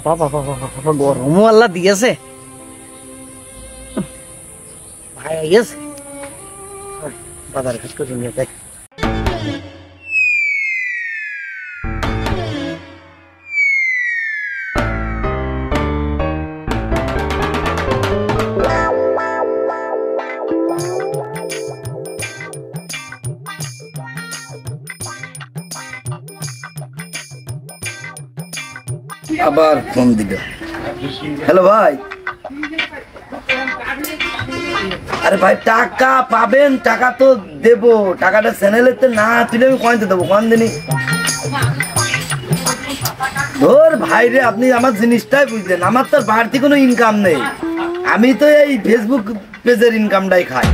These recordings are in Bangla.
বাবা বাবা বাবা গরমও আল্লাহ দিয়েছে ভাই গেছে বাজার ঘাট করে নিয়ে যাই আবার ফোন দিল হ্যালো ভাই আরে ভাই টাকা পাবেন টাকা তো দেবো টাকাটা চ্যানেলেতে না তুলে আমি কয়তে দেবো কোন দিনই ধর ভাই রে আপনি আমার জিনিসটাই বুঝলেন আমার তো বাড়তি কোনো ইনকাম নেই আমি তো এই ফেসবুক পেজের ইনকামটাই খাই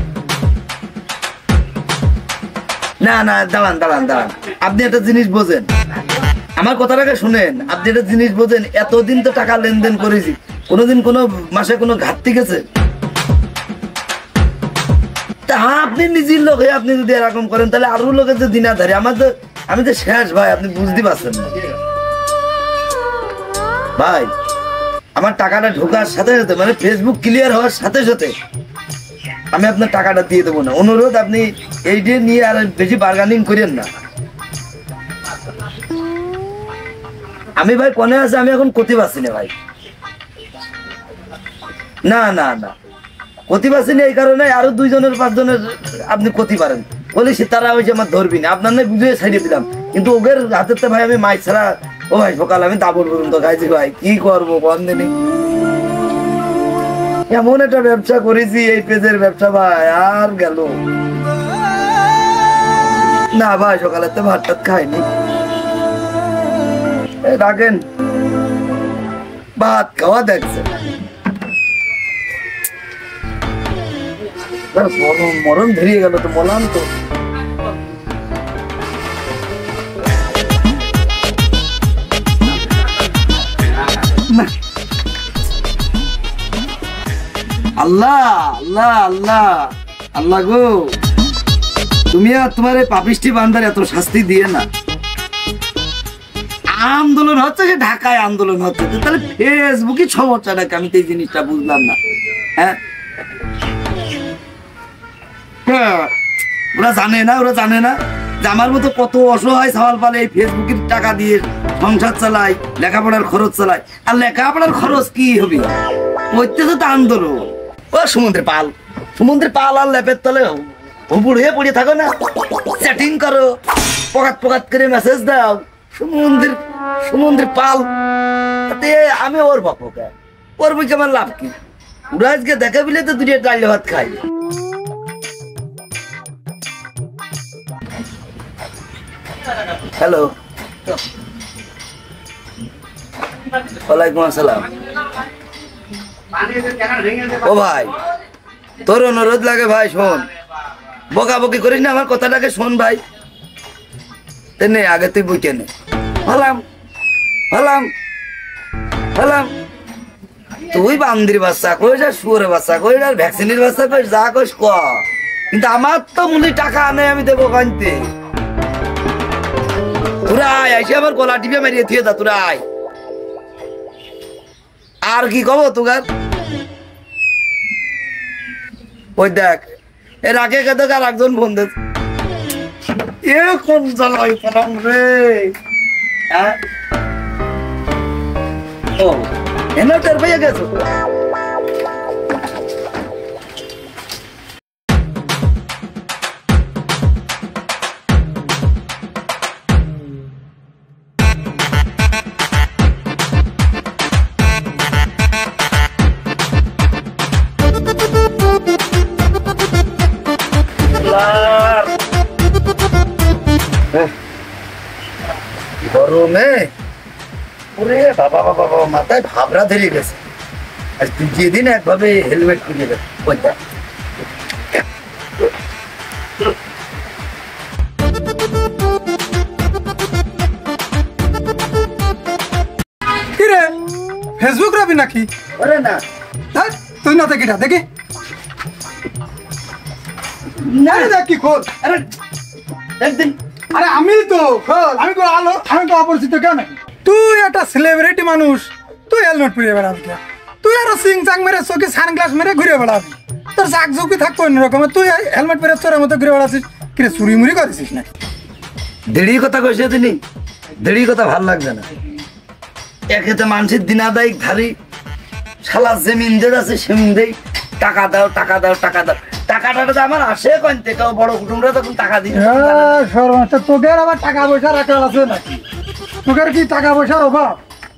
না না দাঁড়ান দাঁড়ান দাঁড়ান আপনি একটা জিনিস বোঝেন আমার কথাটাকে শুনেন আপনি একটা জিনিস বোঝেন এতদিন তো টাকা লেনদেন করেছি কোনোদিন কোনো মাসে কোনো ঘাটতি গেছে তা আপনি নিজের লোক হয়ে আপনি যদি এরকম করেন তাহলে আরো লোকের যে দিনাধারী আমার তো আমি তো শেষ ভাই আপনি বুঝতে পারছেন না ভাই আমার টাকাটা ঢোকার সাথে সাথে মানে ফেসবুক ক্লিয়ার হওয়ার সাথে সাথে আমি আপনার টাকাটা দিয়ে দেবো না অনুরোধ আপনি এই দিয়ে নিয়ে আর বেশি বার্গেনিং করেন না আমি ভাই কোনে আছে আমি এখন ক্ষতি পাচ্ছি না ভাই না না না ক্ষতি পাচ্ছি না এই কারণে আরো 2 জনের 5 জনের আপনি ক্ষতি পারেন বলি সে তারা হয়েছে আমার ধরবি না আপনার না বুঝিয়ে ছাড়িয়ে দিলাম কিন্তু ওদের হাতের ভাই আমি মাছ ছাড়া ও ভাই সকাল আমি দাবর পর্যন্ত খাইছি ভাই কি করবো বন্ধে এমন একটা ব্যবসা করেছি এই পেজের ব্যবসা ভাই আর গেল না ভাই সকালে তো ভাত টাত খাইনি রাখেন ভাত খাওয়া দেখছে মরণ ধরিয়ে গেল তো বললাম তো আল্লাহ আল্লাহ আল্লাহ আল্লাহ গো তুমি আর তোমার এই পাপিষ্টি বান্দার এত শাস্তি দিয়ে না আন্দোলন হচ্ছে যে ঢাকায় আন্দোলন হচ্ছে তাহলে ফেসবুকে সমস্যাটাকে আমি তো এই জিনিসটা বুঝলাম না হ্যাঁ ওরা জানে না যে আমার মতো কত অসহায় সওয়াল পালে এই ফেসবুকের টাকা দিয়ে সংসার চালায় লেখাপড়ার খরচ চালায় আর লেখাপড়ার খরচ কি হবে ওইতেছে তো আন্দোলন ও সমুদ্রের পাল আর ল্যাপের তলে হুবুড় হয়ে পড়ে থাকো না চ্যাটিং করো পকাত করে মেসেজ দাও সমুদ্রের পাল আমি ওর বাপু ওর বই আমার লাভ কি ওরা আজকে দেখা বিলে তো 2 ডাল ভাত খাই হ্যালো ওয়ালাইকুম আসসালাম ও ভাই তোর অনুরোধ লাগে ভাই শোন বকাবকি করিস না আমার কথাটাকে শোন ভাই নে আগে তুই বুঝে নে হলাম তুই বান্দির বাচ্চা কইস আর শুয়োরের বাচ্চা কইস আর ভ্যাকসিনের বাচ্চা কইস যা কইস ক কিন্তু আমার তো মুলি টাকা আনে আমি দেবো কানতে তোরা আয় আইসে আমার গলা টিপে মারিয়ে থিয়ে দা তোরা আয় আর কি কব তোগার ওই দেখ এর আগে কেদে আর একজন ফোন দে কোন জ্বালাই পড়াম রে হ্যাঁ ও এনে টের পেয়ে গেছো গরমে ওরে বাবা বাবা বাবা মাথায় ভাবরা ধরে গেছে আর তুই যেদিন একভাবে হেলমেট কিনে দেবে কিরে ফেসবুক রাবি নাকি আরে না তুই না দেখিটা দেখি না দেখ কি খোল আরে একদিন আরে আমি তো খোল আমি তো আলো আমি তো অপরিচিত কেউ নাকি তুই একটা সেলিব্রিটি মানুষ তুই হেলমেট পরে বেড়াবি কে? তুই আরো সিং চাং মেরে চোখে সানগ্লাস মেরে ঘুরে বেড়াবি, তোর চাক ঝুঁকি থাকবো অন্যরকম, তুই হেলমেট পরে চোরের মতো ঘুরে বেড়াচ্ছিস, কিরে চুরি মুড়ি করেছিস না? দেড়ি কথা কইছে তিনি, দেড়ি কথা ভাল লাগছে না। একেতে মানুষের দিনাদায়িক ধারি, শালা জমিন দেড় আছে সেমিন দেই, টাকা দাও টাকা দাও টাকা দাও, টাকাটা তো আমার আসে কইতে, কেউ বড় কুটুমরা তখন টাকা দিই। সর্বনাশ, তোদের আবার টাকা পয়সা রাখাল আছে নাকি? তোদের কি টাকা পয়সার অভাব?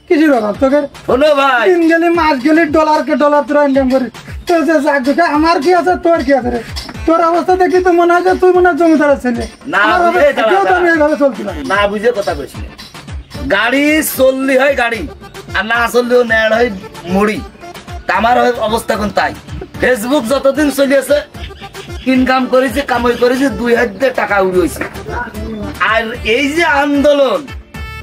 কিসের অভাব তোদের? শোনো ভাই, দিন গেলি মাস গেলি ডলারকে ডলার তোরা ইনকাম করিস, তোর যে চাক ঝুঁকে, আমার কি আছে তোর কি আছে রে? তোর অবস্থা দেখি তো মনে হয় যে তুই মনে হয় জমিদারের ছেলে। না আমার বুঝে অবস্থা দেখেও তো আমি এইভাবে চলছি না। না বুঝে কথা কইছি, গাড়ি চললি হয় গাড়ি, আর না চললেও নেড় হয় মুড়ি। তা আমার অবস্থা কোন তাই। ফেসবুক যতদিন চলিয়েছে, ইনকাম করেছে, কামাই করেছে, 2 হাত দিয়ে টাকা উড়িয়েছে। আর এই যে আন্দোলন,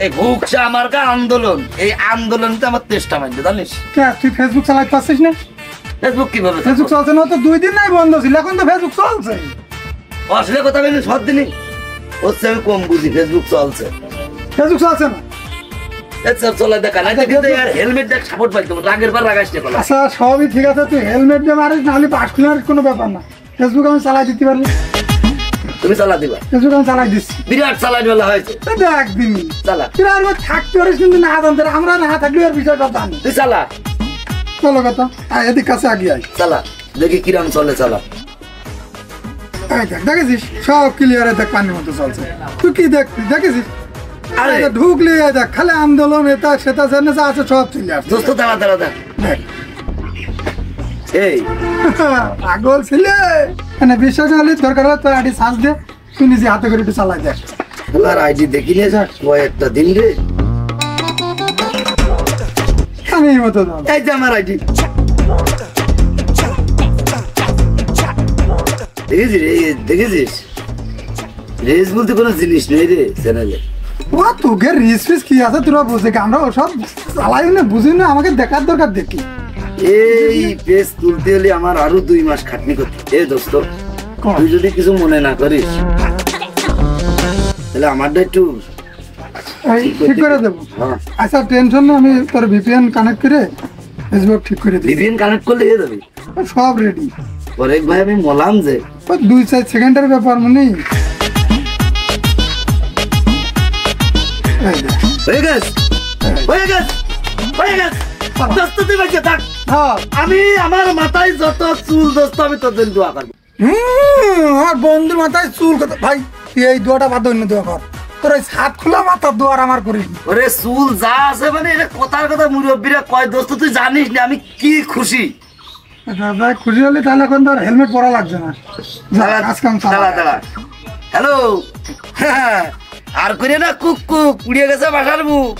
এই ভুকসা আমার কা আন্দোলন, এই আন্দোলনটা আমার চেষ্টা মানছে জানিস। কে, তুই ফেসবুক চালাতে পারছিস না? ফেসবুক কিভাবে ফেসবুক চলছে না তো 2 দিন নাই বন্ধ ছিল, এখন তো ফেসবুক চলছে। আসলে কথা বলি সব দিনই হচ্ছে, আমি কম বুঝি। ফেসবুক চলছে, ফেসবুক চলছে না? চলে দেখা না, হেলমেট দেখ সাপোর্ট পাইতো, রাগের পর রাগাস নে। আচ্ছা সবই ঠিক আছে, তুই হেলমেট দিয়ে মারিস, নাহলে পাশ খুলে মারিস, কোনো ব্যাপার না। ফেসবুক আমি চালাই দিতে পারলি, তুমি চালা দিবা, ফেসবুক আমি চালাই দিচ্ছি। বিরাট চালাই বেলা হয়েছে, একদিন চালা তুই আর থাকতে পারিস, কিন্তু না জানতে, আমরা না থাকলে আর বিষয়টা জানি। তুই চালা, চলো কথা এদিক কাছে আগে আয়, চালা দেখি কিরম চলে, চালা। দেখ দেখেছিস সব ক্লিয়ারে, দেখ পানির মতো চলছে। তুই কি দেখেছিস? আরে ঢুকলি দেখ খালি আন্দোলন, এটা সেটা জেনে যা আছে সব চলে আসছে। দোস্ত দাঁড়া দাঁড়া দেখ, দেখ এই পাগল ছিলে, মানে বিশ্বাস হলে দরকার হলে তোর আইডি সার্চ দে, তুই নিজে হাতে করে একটু চালাই দেখ। আমার আইডি দেখি নিয়ে যাক কয়েকটা দিন রে। আমি এই মতো দাও, এই যে আমার আইডি, দেখেছিস রে, দেখেছিস রেস বলতে কোনো জিনিস নেই রে চ্যানেলে। ও তোকে রিস ফিস কি আছে তোরা বুঝে, আমরা ওসব চালাই না, বুঝি না, আমাকে দেখার দরকার দেখি। এই পেজ তুলতে হলে আমার আরো 2 মাস খাটনি করতে। এ দোস্ত, তুই যদি কিছু মনে না করিস তাহলে আমারটা একটু ঠিক করে দেবো। হ্যাঁ, আচ্ছা টেনশন না, আমি তোর ভিপিএন কানেক্ট করে ফেসবুক ঠিক করে দিই, ভিপিএন কানেক্ট করলে হয়ে যাবে, সব রেডি। পরে ভাই আমি বললাম যে 2-4 সেকেন্ডের ব্যাপার, মানে হয়ে গেছে হয়ে গেছে হয়ে গেছে। দোস্ত তুই বাঁচে থাক, আমি আমার মাথায় যত চুল দোস্ত আমি তোদের দোয়া করবো। আমার বন্ধুর মাথায় চুল কথা ভাই, তুই এই দোয়াটা বাদ অন্য দোয়া কর, তোর ওই ছাদ খোলা মাথার দোয়ার আমার করিস। ওরে চুল যা আছে মানে এটা কথার কথা মুরব্বীরা কয় দোস্ত, তুই জানিস না আমি কি খুশি। ভাই খুশি হলে তাহলে এখন তোর হেলমেট পরা লাগছে না, হ্যালো, আর করে না কুক কুক পুড়িয়ে গেছে বাসার মুখ,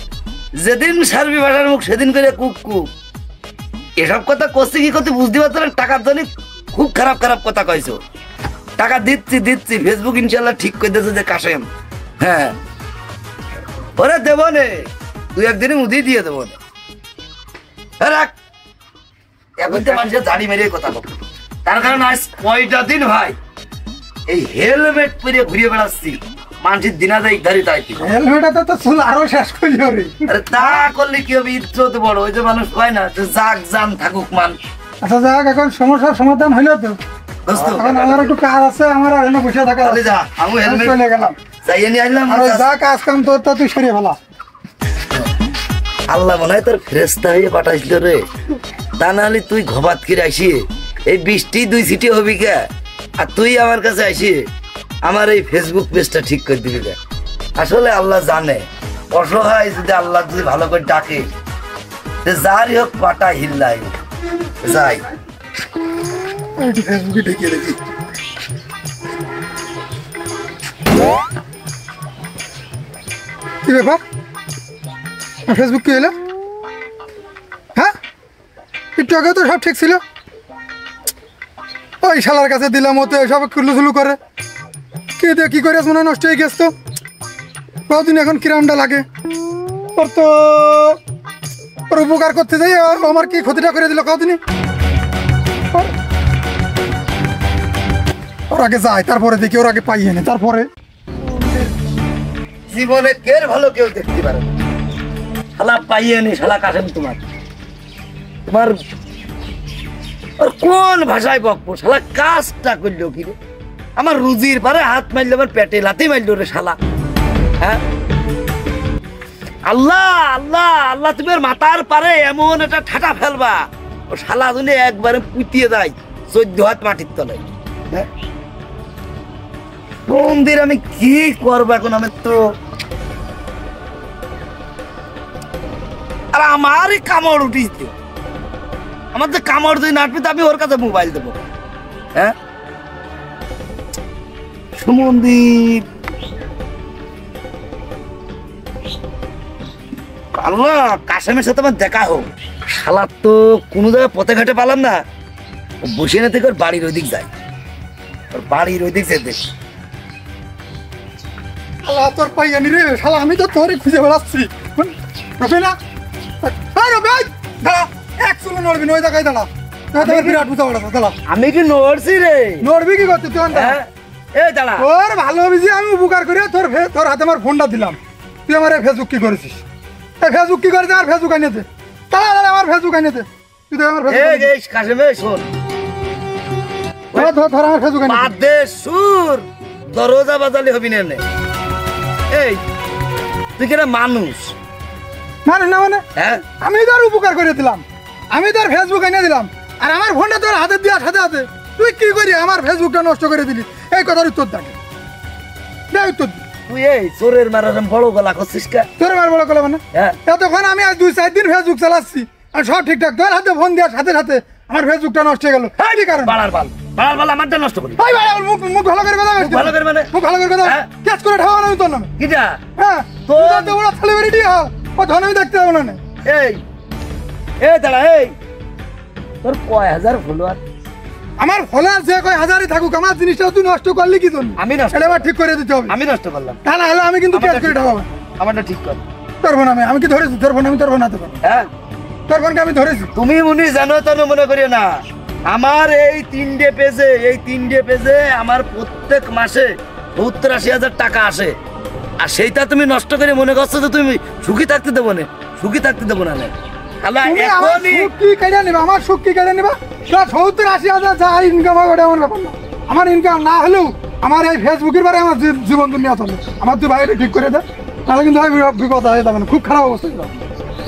যেদিন সারবি বাসার মুখ সেদিন করে কুক কুক। এসব কথা করছে কি করতে বুঝতে পারছো না, টাকার জন্য খুব খারাপ খারাপ কথা কইছো। টাকা দিচ্ছি দিচ্ছি, ফেসবুক ইনশাল্লাহ ঠিক করে দিয়েছে যে কাশেম। হ্যাঁ ওরে দেবো নে, 2-1 দিনে মুদি দিয়ে দেবো নে। রাখ, এখন তো মানুষের দাড়ি মেরে কথা বল, তার কারণ আজ কয়টা দিন ভাই এই হেলমেট পরে ঘুরিয়ে বেড়াচ্ছি, মানুষের দিনাদায়িক ধারি তাই। হেলমেটটা তো চুল আরো শেষ করি রে। আরে তা করলে কি হবে, ইজ্জত বড়। ওই যে মানুষ কয় না যে যাক জান থাকুক মান। আচ্ছা যাক, এখন সমস্যার সমাধান হইলো তো দোস্ত, এখন আমার একটু কাজ আছে, আমার আর এনে বসে থাকা তাহলে যা, আমি হেলমেট চলে গেলাম, চাইয়ে নিয়ে আসলাম। আর ওই যা কাজ কাম তোর তা তুই সরিয়ে ফেলা। আল্লাহ মনে হয় তোর ফেরেস্তা হয়ে পাঠাইছিল রে, তা নাহলে তুই ঘবাত করে আসি এই বৃষ্টি 2 সিটি হবি কে, আর তুই আমার কাছে আসি আমার এই ফেসবুক পেজটা ঠিক করে দিবি কে। আসলে আল্লাহ জানে, অসহায় যদি আল্লাহ যদি ভালো করে ডাকে, যারই হোক পাটা হিল্লাই যাই। ফেসবুকে ঢেকে দেখি কি ব্যাপার, ফেসবুক কি হলো? হ্যাঁ একটু আগে তো সব ঠিক ছিল, ওই শালার কাছে দিলাম, ওতে সব কুলুসুলু করে কে দিয়ে কি করে মনে হয় নষ্ট হয়ে গেছ। তো কদিন এখন কিরামটা লাগে, ওর তো ওর উপকার করতে যাই আমার কি ক্ষতিটা করে দিল কদিনই। ওর আগে যায়, তারপরে দেখি, ওর আগে পাইয়ে নে, তারপরে জীবনে কের ভালো কেউ দেখতে পারে না। শালা পাইয়ে নি, শালা কাশেম তোমার তোমার আর কোন ভাষায় বকবো শালা কাজটা করলো কি রে আমার রুজির পারে হাত মারলো আমার পেটে লাথি মারলো রে শালা হ্যাঁ আল্লাহ আল্লাহ আল্লাহ তুমি ওর মাথার পারে এমন একটা ঠাটা ফেলবা ও শালা যদি একবারে পুঁতিয়ে দেয় 14 হাত মাটির তলায় হ্যাঁ মন্দির আমি কি করবো এখন আমি তো আর আমারই কামড় উঠিস আমার তো কামড় যদি নাটবি আমি ওর কাছে মোবাইল দেবো হ্যাঁ সুমন্দির আল্লাহ কাশেমের সাথে আমার দেখা হোক শালা তো কোনো জায়গায় পথে ঘাটে পালাম না ও বসে না থেকে ওর বাড়ির ওই দিক যায় ওর বাড়ির ওই দিক যেতে শালা তোর পাইয়ানি রে শালা আমি তো তোরে খুঁজে বেড়াচ্ছি রবিনা রবি দাঁড়া এক চুলো নড়বি না ওই জায়গায় দাঁড়া বিরাট বুঝা পড়া দাঁড়া আমি কি নড়ছি রে নড়বি কি করতে তুই এই দাঁড়া তোর ভালো হবে যে আমি উপকার করে তোর হাতে আমার ফোনটা দিলাম তুই আমার এই ফেসবুক কি করেছিস এই ফেসবুক কি করেছিস আমার ফেসবুক আনিতে দাঁড়া দাঁড়া আমার ফেসবুক আনিতে তুই তো আমার এই কাশেমে শোন ধর আমার ফেসবুক আনিতে বাদে সুর দরজা বাজালি হবি না এই তুই কি মানুষ মানে না মানে হ্যাঁ আমি তোর উপকার করে দিলাম আমি তোর ফেসবুক এনে দিলাম আর আমার ফোনটা তোর হাতে দেওয়ার সাথে হাতে তুই কি করি আমার ফেসবুকটা নষ্ট করে দিলি এই কথার উত্তর থাকে দে উত্তর দি তুই এই চোরের মারার বড় গলা করছিস কা তোর মার বড় কলে মানে হ্যাঁ এতক্ষণ আমি আজ 2-4 দিন ফেসবুক চালাচ্ছি আর সব ঠিকঠাক তোর হাতে ফোন দেওয়ার সাথে সাথে আমার ফেসবুকটা নষ্ট হয়ে গেল কি কারণ বাড়ার বাল আমারটা নষ্ট করি ভাই ভাই আমার মুখ ভালো করে কথা মুখ ভালো করে মানে মুখ ভালো করে কথা হ্যাঁ? ক্যাচ করে ঠাওয়া আমি তোর নামে কিটা হ্যাঁ তোর তো বড় সেলিব্রিটি হও ও ধন আমি দেখতে পাবো না এই দাঁড়া এই তোর কয় হাজার ফলোয়ার আমার ফলোয়ার যে কয় হাজারই থাকুক আমার জিনিসটা তুই নষ্ট করলি কি জন্য আমি নষ্ট এটা আমার ঠিক করে দিতে হবে আমি নষ্ট করলাম তা না হলে আমি কিন্তু ক্যাচ করে ঠাওয়াবো আমারটা ঠিক কর তোর ফোন আমি কি ধরেছি তোর ফোন আমি তোর ফোন হাতে পাবো হ্যাঁ তোর ফোনকে আমি ধরেছি তুমি উনি জানো তো মনে করি না আমার এই 3 পেজে আমার প্রত্যেক মাসে 70-80 হাজার টাকা আসে আর সেইটা তুমি নষ্ট করে মনে করছো যে তুমি সুখী থাকতে দেবো না সুখী থাকতে দেবো না আল্লাহ তুমি আমার এখনই সুখ কি কেড়ে নেবে আমার সুখ কি কেড়ে নেবে 70-80 হাজার যা ইনকাম হয় ওটা আমার ব্যাপার না আমার ইনকাম না হলেও আমার এই ফেসবুকের বারে আমার জীবন দুনিয়া চলে আমার তুই ভাইটা ঠিক করে দে তাহলে কিন্তু আমি বিপদ হয়ে যাবে না খুব খারাপ অবস্থা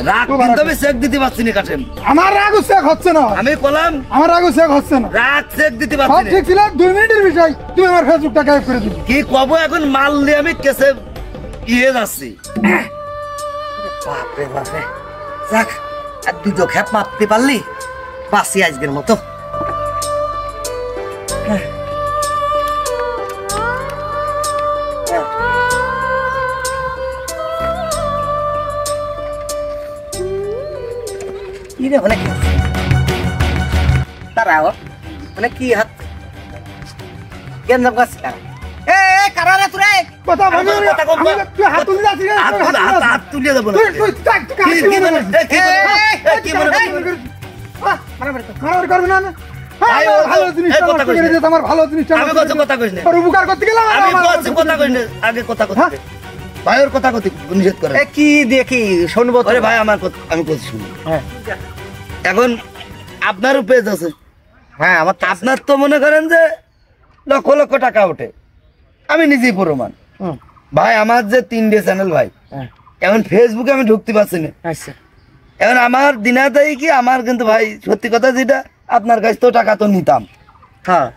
রাগ কিন্তু আমি চেক দিতে পারছি না কাটেন আমার রাগ চেক হচ্ছে না আমি কলাম আমার রাগ চেক হচ্ছে না রাগ চেক দিতে সব পারছি না ঠিক ছিল 2 মিনিটের বিষয় তুমি আমার ফেসবুকটা গায়েব করে দিবি কি কব এখন মাল দিয়ে আমি কেসে ইয়ে যাচ্ছি বাপরে বাপরে যাক আর দুটো খেপ মাপতে পারলি বাসি আজকের মতো কি রে অনেক তারাও মানে কি হাত কেন যাব গাছ এ কারা রে তুই কথা ভাঙি কথা কম কর। তুই হাত তুলে যাচ্ছিস হাত তুলে দেবো না তুই কি মনে খারাপ করবে না ভাই, ও- ভালো জিনিস এই কথা কইস না। আমার ভালো জিনিসটা আমি বলছি কথা কইস না। উপকার করতে গেলাম আর আমি আমার- বলছি কথা কইস না, আগে কথা কইস হ্যাঁ? ভাই ওর কথা কইতে নিষেধ করে এ কি দেখি শুনবো তো। আরে ভাই আমার কথা আমি বলছি শুনুন হ্যাঁ এখন আপনারও পেজ আছে হ্যাঁ আমার তো আপনার তো মনে করেন যে লক্ষ লক্ষ টাকা ওঠে আমি নিজেই প্রমাণ হুম, ভাই আমার যে 3 চ্যানেল ভাই হ্যাঁ, এখন ফেসবুকে আমি ঢুকতে পারছি না আচ্ছা এখন আমার দিনাদাই কি আমার কিন্তু ভাই সত্যি কথা যেটা আপনার কাছ তো টাকা তো নিতাম হ্যাঁ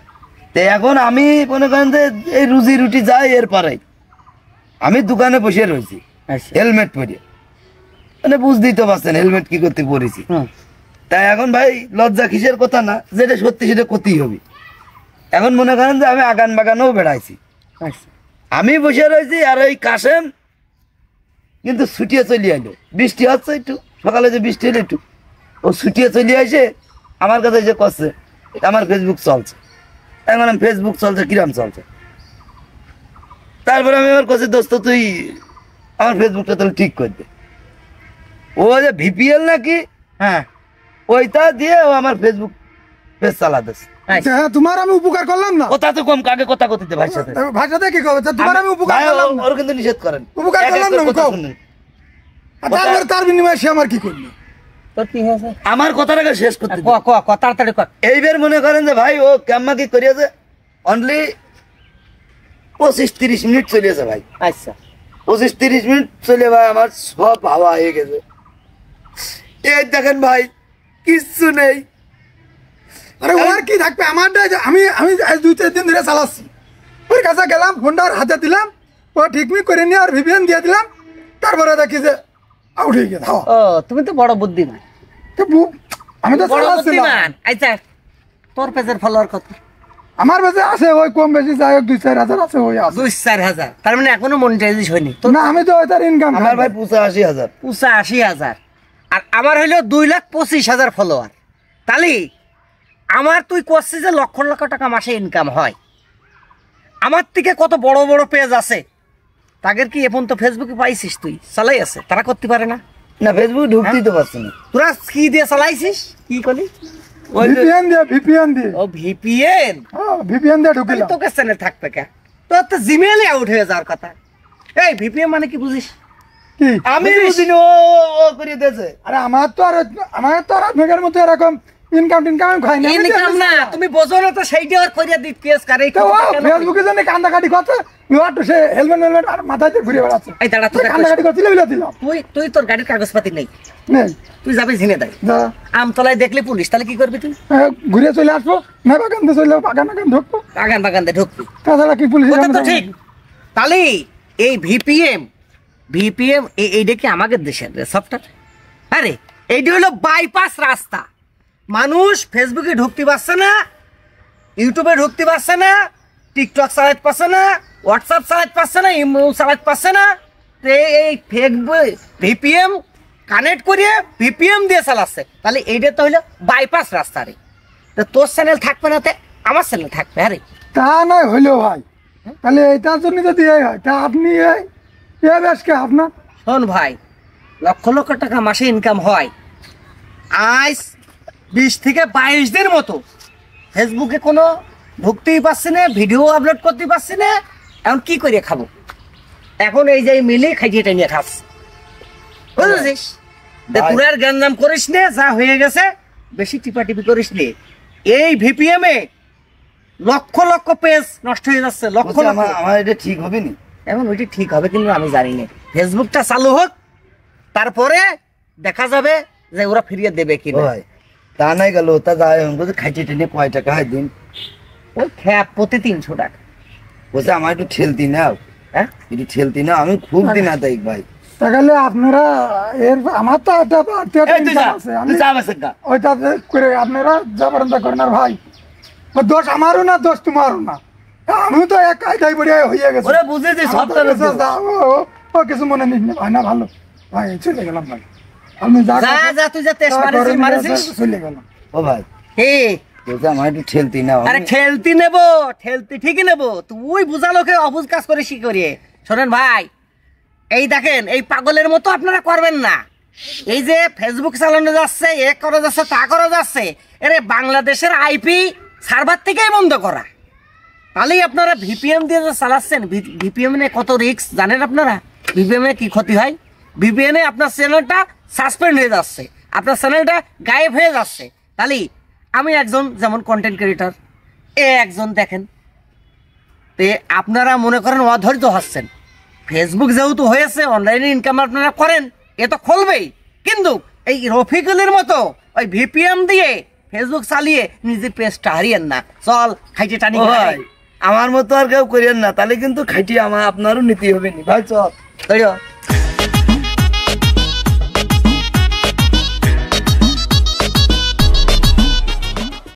তো এখন আমি মনে করেন যে এই রুজি রুটি যাই এরপরে আমি দোকানে বসে রয়েছি আচ্ছা হেলমেট পরে মানে বুঝতেই তো পারছেন হেলমেট কি করতে পড়েছি হুম, তাই এখন ভাই লজ্জা কিসের কথা না যেটা সত্যি সেটা করতেই হবে এখন মনে করেন যে আমি আগান বাগানেও বেড়াইছি আচ্ছা আমি বসে রয়েছি আর ওই কাশেম কিন্তু ছুটিয়ে চলে এলো বৃষ্টি হচ্ছে একটু সকালে যে বৃষ্টি হলো একটু ও ছুটিয়ে চলে আসে আমার কাছে যে করছে আমার ফেসবুক চলছে এখন আমি ফেসবুক চলছে কিরাম চলছে তারপরে আমি আমার কাছে দোস্ত তুই আমার ফেসবুকটা তাহলে ঠিক করে দে ও যে ভিপিএল নাকি হ্যাঁ ওইটা দিয়ে ও আমার ফেসবুক পেজ চালাতেছে আচ্ছা হ্যাঁ তোমার আমি উপকার করলাম না কথা তো কম কাকে কথা করতে ভাইয়ের সাথে ভাষাতে কি কবে তোমার আমি উপকার ভাই, করলাম না ওর কিন্তু নিষেধ করেন উপকার এক করলাম একটা না, কথা কও। শুনেন। আর তারপরে তার বিনিময়ে সে আমার কি করলো তোর কি হয়েছে? আমার কথাটাকে শেষ করতে ক ক ক তাড়াতাড়ি ক। এইবার মনে করেন যে ভাই ও ক্যাম্মা কি করিয়াছে অনলি 25-30 মিনিট চলিয়েছে ভাই। আচ্ছা 25-30 মিনিট চলে ভাই আমার সব হাওয়া হয়ে গেছে। এই দেখেন ভাই কিচ্ছু নেই। আরে ওর কি থাকবে আমারটা আমি আমি আজ 2-4 দিন ধরে চালাচ্ছি। ওর কাছে গেলাম, ফোনটা ওর হাতে দিলাম, ও ঠিকমিক করে নিয়ে আর ভিপিএন দিয়ে দিলাম, তারপরে দেখি যে আউট হয়ে গেছে। ও তুমি তো বড় বুদ্ধিমান। আমি তো বড় চালাচ্ছিলাম। বুদ্ধিমান। আচ্ছা তোর পেজের ফলোয়ার কত? আমার কাছে আছে ওই কম বেশি যাই হোক 2-4 হাজার আছে, ওই আছে। 2-4 হাজার, তার মানে এখনো মনিটাইজ হয়নি তো? না আমি তো ওইটার ইনকাম আমার ভাই 85,000। 85,000 আর আমার হইলো 2,25,000 ফলোয়ার। তাহলে আমার তুই করছিস যে লক্ষ লক্ষ টাকা মাসে ইনকাম হয়, আমার থেকে কত বড় বড় পেজ আছে, তাদের কি এখন তো ফেসবুকে পাইছিস, তুই চালাই আছে, তারা করতে পারে না। না ফেসবুক ঢুকতেই তো পারছি না। তোরা কি দিয়ে চালাইছিস, কি করলি? ভিপিএন দিয়ে ও ভিপিএন। ভিপিএন দিয়ে ঢুকিলাম। তোকে চ্যানেল থাকবে কে? তোর তো জিমেইলে আউট হয়ে যাওয়ার কথা। এই ভিপিএন মানে কি বুঝিস? কি আমি বুঝিনি, ও করে দিয়েছে। আরে আমার তো আর আপনাদের মতো এরকম ইনকাম খাই না। ইনকাম না তুমি বোঝো না তো, সেইটা আর করিয়া দিই পেজ কারে। ফেসবুকে জানি কান্দাকাটি করছে, সে হেলমেট আর মাথায় দিয়ে ঘুরে বেড়াচ্ছে। এই দাঁড়া, তুই কান্দাকাটি করছিল বিলা দিলাম। তুই তোর গাড়ির কাগজপাতি নেই, নেই তুই যাবি ঝিনে দেয় আমতলায় দেখলে পুলিশ, তাহলে কি করবি তুই? ঘুরে চলে আসবো, না বাগান দিয়ে চলে বাগান ঢুকবো, বাগান দিয়ে ঢুকবি, তাছাড়া কি পুলিশ? কথা তো ঠিক। তাহলে এই ভিপিএম এইটা কি আমাদের দেশের সফটওয়্যার? আরে এইটা হলো বাইপাস রাস্তা। মানুষ ফেসবুকে ঢুকতে পারছে না, ইউটিউবে ঢুকতে পারছে না, টিকটক চালাতে পারছে না, হোয়াটসঅ্যাপ চালাতে পারছে না, ইমেল চালাতে পারছে না, তো এই ভিপিএম কানেক্ট করিয়ে ভিপিএম দিয়ে চালাচ্ছে। তাহলে এইটা তো হইলো বাইপাস রাস্তা। রে তো তোর চ্যানেল থাকবে না, আমার চ্যানেল থাকবে। আরে তা নয় হইলো ভাই, তাহলে এইটার জন্য যদি এই হয় তা আপনি আপনার শোন ভাই, লক্ষ লক্ষ টাকা মাসে ইনকাম হয়, আজ 20 থেকে 22 দিন মতো ফেসবুকে কোনো ঢুকতেই পারছি না, ভিডিও আপলোড করতে পারছি না, এখন কি করে খাবো? এখন এই যে মিলে খাইয়ে টাইনিয়ে খাস, বুঝেছিস? তোর আর জ্ঞান করিস নে, যা হয়ে গেছে বেশি টিপাটিপি করিস নে। এই ভিপিএম এ লক্ষ লক্ষ পেজ নষ্ট হয়ে যাচ্ছে, লক্ষ লক্ষ। আমার এটা ঠিক হবে না। এখন ওইটি ঠিক হবে কিন্তু আমি জানি না। ফেসবুকটা চালু হোক, তারপরে দেখা যাবে যে ওরা ফিরিয়ে দেবে কি ভাই। তা নাই গেল, তা যায় খাইতে টেনে কয় টাকা হয় দিন? ওই খ্যাপ প্রতি 300 টাকা। বলছে আমার একটু ঠেলতি নাও, হ্যাঁ একটু ঠেলতি না, আমি খুব দিন আদায় ভাই। তাহলে আপনারা আমার তো ওইটা করে আপনারা যা পারেন তা করেন। আর ভাই দোষ আমারও না, দোষ তোমারও না, আমিও তো এক কায়দায় বড়িয়া হয়ে গেছে। ওরে বুঝেছি সবটা ও কিছু মনে নিস না ভাই, না ভালো ভাই, চলে গেলাম ভাই। আমি যা তুই যা টেস্ট মারিস চলে গেলাম। ও ভাই বলছে আমার একটু ঠেলতি না। আরে ঠেলতি নেবো, ঠেলতি ঠিকই নেবো, তুই বুঝা লোকে অবুঝ কাজ করে কি করিয়ে। শোনেন ভাই, এই দেখেন এই পাগলের মতো আপনারা করবেন না। এই যে ফেসবুক চালানো যাচ্ছে, এ করা যাচ্ছে, তা করা যাচ্ছে, এরে বাংলাদেশের আইপি সার্ভার থেকেই বন্ধ করা। তাহলেই আপনারা ভিপিএম দিয়ে যে চালাচ্ছেন, ভিপিএম এ কত রিস্ক জানেন আপনারা? ভিপিএম এ কি ক্ষতি হয়? ভিপিএন এ আপনার চ্যানেলটা সাসপেন্ড হয়ে যাচ্ছে, আপনার চ্যানেলটা গায়েব হয়ে যাচ্ছে। তাহলে আমি একজন যেমন কন্টেন্ট ক্রিয়েটর, একজন দেখেন, তে আপনারা মনে করেন অধৈর্য হচ্ছেন। ফেসবুক যেহেতু হয়েছে, অনলাইনে ইনকাম আপনারা করেন, এ তো খুলবেই, কিন্তু এই রফিকুলের মতো ওই ভিপিএম দিয়ে ফেসবুক চালিয়ে নিজের পেজটা হারিয়েন না। চল খাইতে টানি ভাই, আমার মতো আর কেউ করেন না, তাহলে কিন্তু খাইটি আপনারও নীতি হবে নি ভাই। চল।